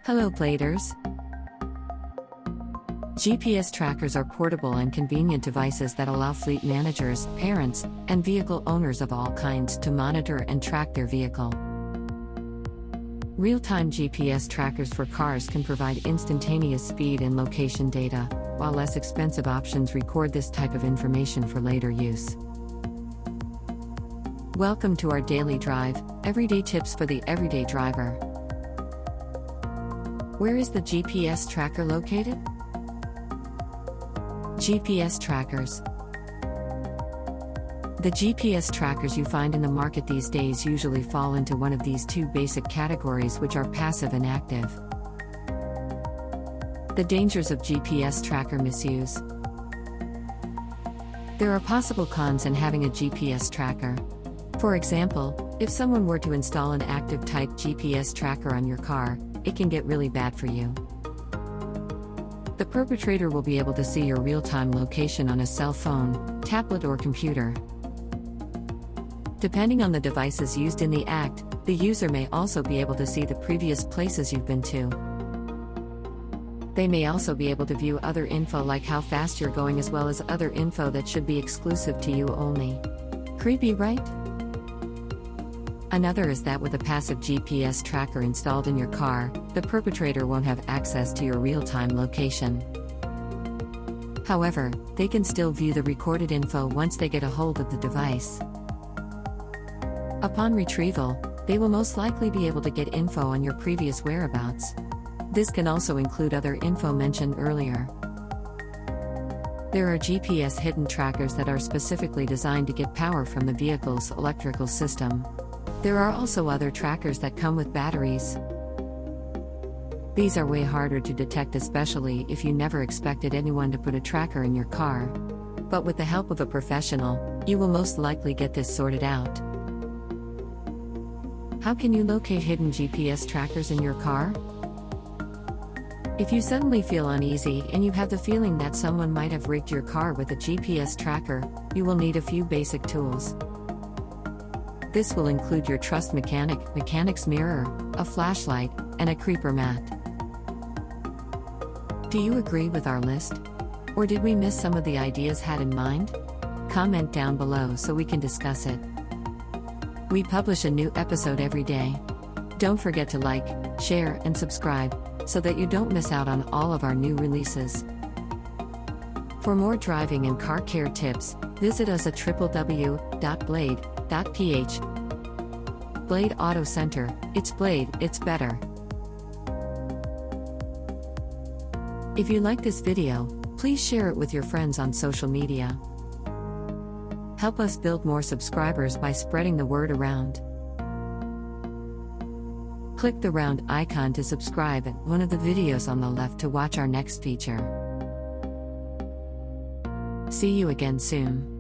Hello Bladers! GPS trackers are portable and convenient devices that allow fleet managers, parents, and vehicle owners of all kinds to monitor and track their vehicle. Real-time GPS trackers for cars can provide instantaneous speed and location data, while less expensive options record this type of information for later use. Welcome to our daily drive, everyday tips for the everyday driver. Where is the GPS tracker located? GPS trackers. The GPS trackers you find in the market these days usually fall into one of these two basic categories, which are passive and active. The dangers of GPS tracker misuse. There are possible cons in having a GPS tracker. For example, if someone were to install an active type GPS tracker on your car, it can get really bad for you. The perpetrator will be able to see your real-time location on a cell phone, tablet, or computer. Depending on the devices used in the act, the user may also be able to see the previous places you've been to. They may also be able to view other info like how fast you're going, as well as other info that should be exclusive to you only. Creepy, right? Another is that with a passive GPS tracker installed in your car, the perpetrator won't have access to your real-time location. However, they can still view the recorded info once they get a hold of the device. Upon retrieval, they will most likely be able to get info on your previous whereabouts. This can also include other info mentioned earlier. There are GPS hidden trackers that are specifically designed to get power from the vehicle's electrical system. There are also other trackers that come with batteries. These are way harder to detect, especially if you never expected anyone to put a tracker in your car. But with the help of a professional, you will most likely get this sorted out. How can you locate hidden GPS trackers in your car? If you suddenly feel uneasy and you have the feeling that someone might have rigged your car with a GPS tracker, you will need a few basic tools. This will include your trusted mechanic's mirror, a flashlight, and a creeper mat. Do you agree with our list? Or did we miss some of the ideas had in mind? Comment down below so we can discuss it. We publish a new episode every day. Don't forget to like, share, and subscribe, so that you don't miss out on all of our new releases. For more driving and car care tips, visit us at www.blade.ph. Blade Auto Center, it's Blade, it's better. If you like this video, please share it with your friends on social media. Help us build more subscribers by spreading the word around. Click the round icon to subscribe and one of the videos on the left to watch our next feature. See you again soon.